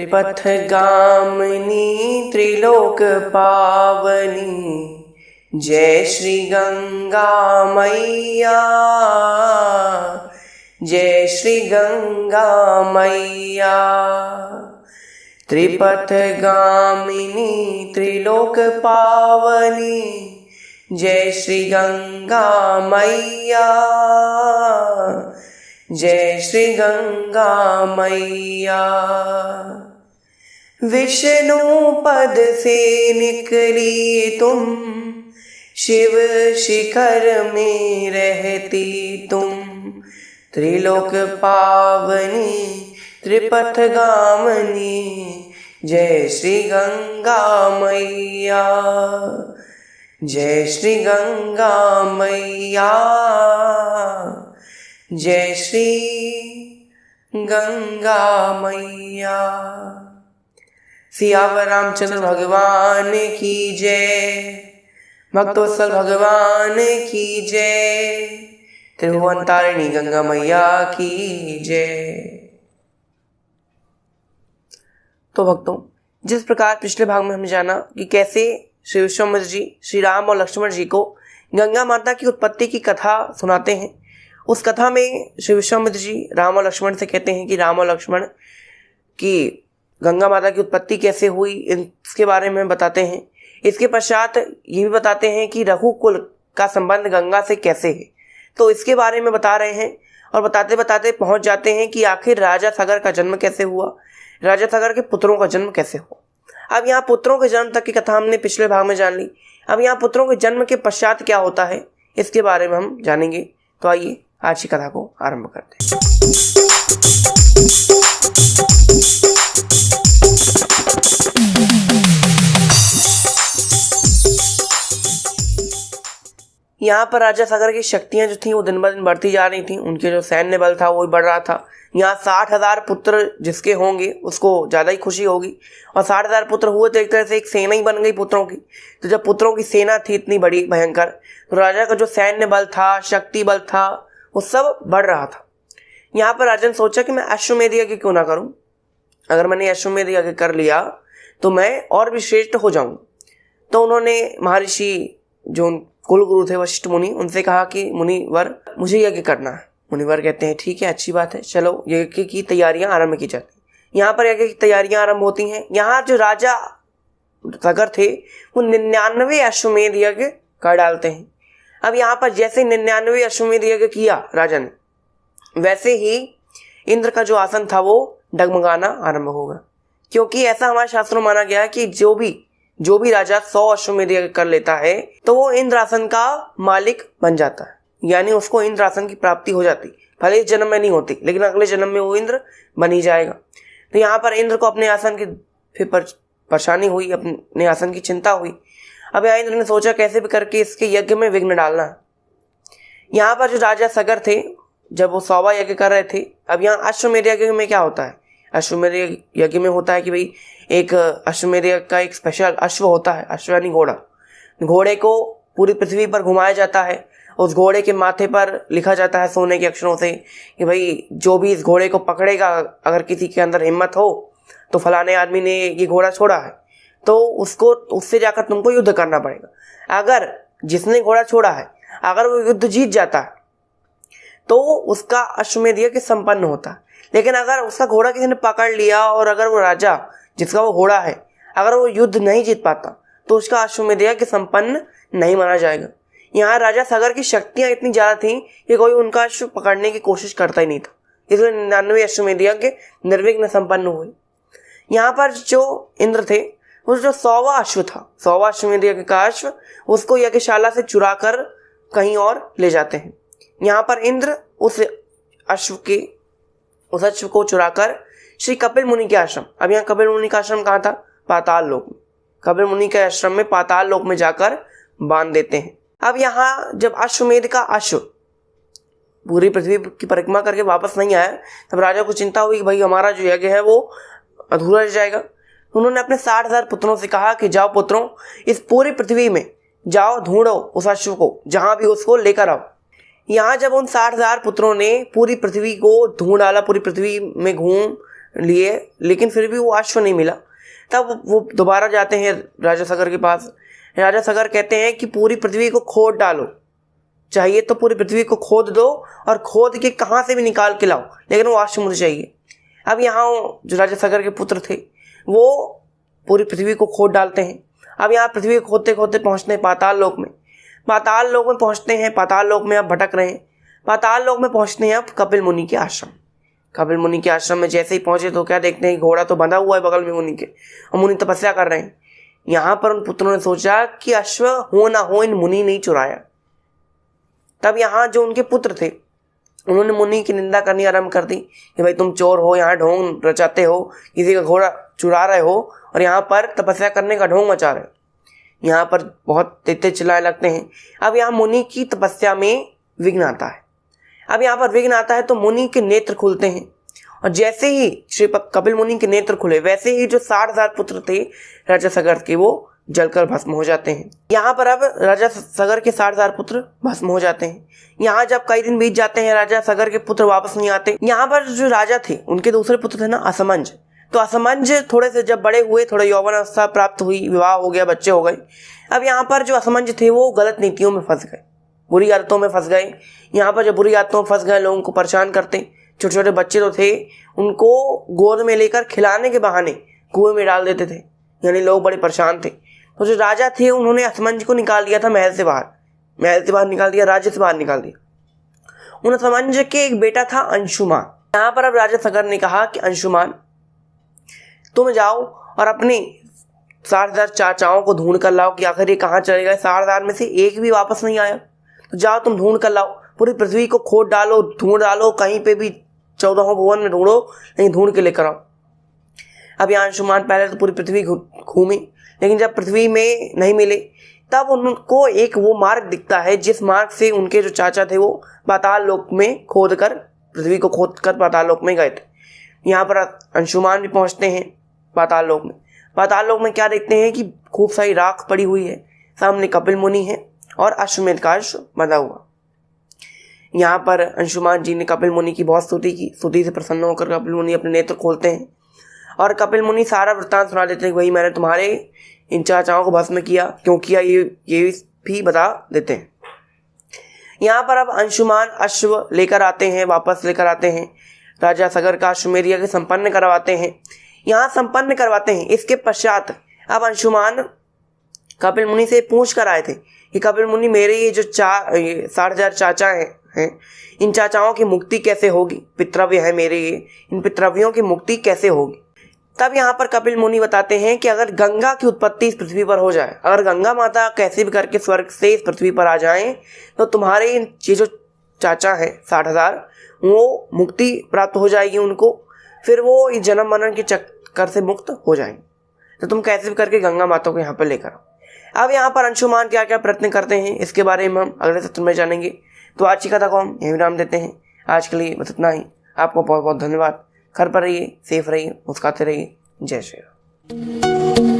त्रिपथ गामिनी त्रिलोक पावनी, जय श्री गंगा मैया, जय श्री गंगा मैया। त्रिपथ गामिनी त्रिलोक पावनी, जय श्री गंगा मैया, जय श्री गंगा मैया। विष्णु पद से निकली तुम, शिव शिखर में रहती तुम, त्रिलोक पावनी त्रिपथ गामिनी, जय श्री गंगा मैया, जय श्री गंगा मैया, जय श्री गंगा मैया। सियावर रामचंद्र भगवान की जय, भक्तवत्सल भगवान की जय, त्रिभुवन तारिणी गंगा मैया की जय। तो भक्तों, जिस प्रकार पिछले भाग में हमने जाना कि कैसे श्री विश्वामित्र जी श्री राम और लक्ष्मण जी को गंगा माता की उत्पत्ति की कथा सुनाते हैं, उस कथा में श्री विश्वामित्र जी राम और लक्ष्मण से कहते हैं कि राम और लक्ष्मण की गंगा माता की उत्पत्ति कैसे हुई, इसके बारे में बताते हैं। इसके पश्चात ये भी बताते हैं कि रघुकुल का संबंध गंगा से कैसे है, तो इसके बारे में बता रहे हैं। और बताते बताते पहुंच जाते हैं कि आखिर राजा सगर का जन्म कैसे हुआ, राजा सगर के पुत्रों का जन्म कैसे हुआ। अब यहाँ पुत्रों के जन्म तक की कथा हमने पिछले भाग में जान ली। अब यहाँ पुत्रों के जन्म के पश्चात क्या होता है, इसके बारे में हम जानेंगे। तो आइए आज की कथा को आरंभ करते हैं। यहाँ पर राजा सगर की शक्तियां जो थी वो दिन ब दिन बढ़ती जा रही थी, उनके जो सैन्य बल था वो भी बढ़ रहा था। यहाँ 60,000 पुत्र जिसके होंगे उसको ज़्यादा ही खुशी होगी, और 60,000 पुत्र हुए तो एक तरह से एक सेना ही बन गई पुत्रों की। तो जब पुत्रों की सेना थी इतनी बड़ी भयंकर, तो राजा का जो सैन्य बल था, शक्ति बल था, वो सब बढ़ रहा था। यहाँ पर राजा ने सोचा कि मैं अश्वमेध यज्ञ क्यों ना करूँ, अगर मैंने अश्वमेध यज्ञ कर लिया तो मैं और भी श्रेष्ठ हो जाऊँ। तो उन्होंने महर्षि जो कुल गुरु थे वशिष्ठ मुनि, उनसे कहा कि मुनिवर मुझे यज्ञ करना है। मुनिवर कहते हैं ठीक है, अच्छी बात है, चलो यज्ञ की तैयारियां आरंभ की जाती। यहाँ पर यज्ञ की तैयारियां आरंभ होती हैं। यहाँ जो राजा सगर थे वो 99 अश्वमेध यज्ञ कर डालते हैं। अब यहाँ पर जैसे 99 अश्वमेध यज्ञ किया राजा ने, वैसे ही इंद्र का जो आसन था वो डगमगाना आरंभ होगा, क्योंकि ऐसा हमारे शास्त्रों में माना गया है कि जो भी राजा 100 अश्वमेध यज्ञ कर लेता है तो वो इंद्रासन का मालिक बन जाता है, यानी उसको इंद्रासन की प्राप्ति हो जाती। भले इस जन्म में नहीं होती, लेकिन अगले जन्म में वो इंद्र बन ही जाएगा। तो यहाँ पर इंद्र को अपने आसन की फिर परेशानी हुई, अपने आसन की चिंता हुई। अब यहाँ इंद्र ने सोचा कैसे भी करके इसके यज्ञ में विघ्न डालना है। यहाँ पर जो राजा सगर थे जब वो 100वां यज्ञ कर रहे थे, अब यहाँ अश्वमेध यज्ञ में क्या होता है, अश्वमेध यज्ञ में होता है कि भाई एक अश्वमेध यज्ञ का एक स्पेशल अश्व होता है, अश्व यानी घोड़ा। घोड़े को पूरी पृथ्वी पर घुमाया जाता है, उस घोड़े के माथे पर लिखा जाता है सोने के अक्षरों से कि भाई जो भी इस घोड़े को पकड़ेगा, अगर किसी के अंदर हिम्मत हो तो फलाने आदमी ने ये घोड़ा छोड़ा है, तो उससे जाकर तुमको युद्ध करना पड़ेगा। अगर जिसने घोड़ा छोड़ा है अगर वो युद्ध जीत जाता है तो उसका अश्वमेध यज्ञ संपन्न होता है। लेकिन अगर उसका घोड़ा किसी ने पकड़ लिया और अगर वो राजा जिसका वो घोड़ा है अगर वो युद्ध नहीं जीत पाता तो उसका अश्वमेध यज्ञ संपन्न नहीं माना जाएगा। यहाँ राजा सगर की शक्तियाँ इतनी ज़्यादा थीं कि कोई उनका अश्व पकड़ने की कोशिश करता ही नहीं था, इसलिए 99 अश्वमेध यज्ञ निर्विघ्न संपन्न हुए। यहाँ पर जो इंद्र थे उस जो 100वां अश्व था, 100वां अश्वमेध यज्ञ का अश्व, उसको यज्ञशाला से चुरा कर कहीं और ले जाते हैं। यहाँ पर इंद्र उस अश्व को चुराकर श्री कपिल मुनि के आश्रम, अब यहाँ कपिल मुनि का आश्रम कहाँ था, पाताल लोक में, कपिल मुनि के आश्रम में पाताल लोक में जाकर बांध देते हैं। अब यहाँ जब अश्वमेध का अश्व पूरी पृथ्वी की परिक्रमा करके वापस नहीं आया, तब राजा को चिंता हुई कि भाई हमारा जो यज्ञ है वो अधूरा रह जाएगा। उन्होंने अपने 60,000 पुत्रों से कहा कि जाओ पुत्रों, इस पूरी पृथ्वी में जाओ, ढूंढो उस अश्व को, जहां भी उसको लेकर आओ। यहाँ जब उन 60,000 पुत्रों ने पूरी पृथ्वी को ढूंढ डाला, पूरी पृथ्वी में घूम लिए, लेकिन फिर भी वो अश्व नहीं मिला। तब वो दोबारा जाते हैं राजा सगर के पास। राजा सगर कहते हैं कि पूरी पृथ्वी को खोद डालो, चाहिए तो पूरी पृथ्वी को खोद दो और खोद के कहाँ से भी निकाल के लाओ, लेकिन वो अश्व मुझे चाहिए। अब यहाँ जो राजा सगर के पुत्र थे वो पूरी पृथ्वी को खोद डालते हैं। अब यहाँ पृथ्वी को खोदते खोदते पहुँचते हैं पाताल लोक में। पाताल लोक में पहुँचते हैं, पाताल लोक में अब भटक रहे हैं। पाताल लोक में पहुँचते हैं अब कपिल मुनि के आश्रम। कपिल मुनि के आश्रम में जैसे ही पहुँचे तो क्या देखते हैं, घोड़ा तो बंधा हुआ है बगल में मुनि के, और मुनि तपस्या कर रहे हैं। यहाँ पर उन पुत्रों ने सोचा कि अश्व हो ना हो इन मुनि नहीं चुराया। तब यहाँ जो उनके पुत्र थे उन्होंने मुनि की निंदा करनी आरंभ कर दी कि भाई तुम चोर हो, यहाँ ढोंग रचाते हो, किसी का घोड़ा चुरा रहे हो और यहाँ पर तपस्या करने का ढोंग मचा रहे हो। यहाँ पर बहुत तेज चिल्लाने लगते हैं। अब यहाँ मुनि की तपस्या में विघ्न आता है। अब यहाँ पर विघ्न आता है तो मुनि के नेत्र खुलते हैं, और जैसे ही श्री कपिल मुनि के नेत्र खुले वैसे ही जो 60,000 पुत्र थे राजा सगर के वो जलकर भस्म हो जाते हैं। यहाँ पर अब राजा सगर के 60,000 पुत्र भस्म हो जाते हैं। यहाँ जब कई दिन बीत जाते हैं राजा सगर के पुत्र वापस नहीं आते। यहाँ पर जो राजा थे उनके दूसरे पुत्र थे ना असमंज, तो असमंज थोड़े से जब बड़े हुए, थोड़ा यौवन अवस्था प्राप्त हुई, विवाह हो गया, बच्चे हो गए। अब यहाँ पर जो असमंज थे वो गलत नीतियों में फंस गए, बुरी आदतों में फंस गए। यहाँ पर जब बुरी आदतों में फंस गए, लोगों को परेशान करते, छोटे छोटे बच्चे तो थे उनको गोद में लेकर खिलाने के बहाने कुएं में डाल देते थे, यानी लोग बड़े परेशान थे। तो जो राजा थे उन्होंने असमंज को निकाल दिया था महल से बाहर निकाल दिया, राज्य से बाहर निकाल दिया। उन असमंज के एक बेटा था अंशुमान। यहाँ पर अब राजा सगर ने कहा कि अंशुमान तुम जाओ और अपने 60,000 चाचाओं को ढूंढ कर लाओ कि आखिर ये कहाँ चले गए। 60,000 में से एक भी वापस नहीं आया, तो जाओ तुम ढूंढ कर लाओ, पूरी पृथ्वी को खोद डालो, ढूंढ डालो, कहीं पे भी 14 भुवन में ढूंढो, लेकिन ढूंढ के लेकर आओ। अब यहाँ अंशुमान पहले तो पूरी पृथ्वी घूमे, लेकिन जब पृथ्वी में नहीं मिले तब उनको एक वो मार्ग दिखता है जिस मार्ग से उनके जो चाचा थे वो पाताल लोक में पृथ्वी को खोद कर पाताल लोक में गए थे। यहाँ पर अंशुमान भी पहुँचते हैं पाताल लोक में। पाताल लोक में क्या देखते हैं कि खूब सारी राख पड़ी हुई है, सामने कपिल मुनि है और अश्वमेध का अश्व बंधा हुआ। यहाँ पर अंशुमान जी ने कपिल मुनि की बहुत स्तुति की। स्तुति से प्रसन्न होकर कपिल मुनि अपने नेत्र खोलते हैं और कपिल मुनि सारा वृत्तांत सुना देते हैं कि वही मैंने तुम्हारे इन चाचाओं को भस्म किया, क्यों किया ये भी बता देते हैं। यहाँ पर अब अंशुमान अश्व लेकर आते हैं, वापस लेकर आते हैं, राजा सगर का अश्वमेध यज्ञ संपन्न करवाते हैं। यहाँ संपन्न करवाते हैं। इसके पश्चात अब अंशुमान कपिल मुनि से पूछ कर आए थे कि कपिल मुनि मेरे ये जो 60,000 चाचा हैं इन चाचाओं की मुक्ति कैसे होगी, पितृव्य है मेरे ये, इन पितृव्यों की मुक्ति कैसे होगी। तब यहाँ पर कपिल मुनि बताते हैं कि अगर गंगा की उत्पत्ति इस पृथ्वी पर हो जाए, अगर गंगा माता कैसे भी करके स्वर्ग से इस पृथ्वी पर आ जाएं, तो तुम्हारे ये जो चाचा हैं 60,000 वो मुक्ति प्राप्त हो जाएगी उनको, फिर वो इस जन्म मरण के चक्कर से मुक्त हो जाएंगे। तो तुम कैसे भी करके गंगा माता को यहाँ पर लेकर आओ। अब यहाँ पर अंशुमान क्या क्या प्रयत्न करते हैं इसके बारे में हम अगले सत्र में जानेंगे। तो आज की कथा को हम यही विराम देते हैं। आज के लिए बस इतना ही। आपको बहुत बहुत धन्यवाद। घर पर रहिए, सेफ रहिए, मुस्कुराते रहिए। जय श्री राम।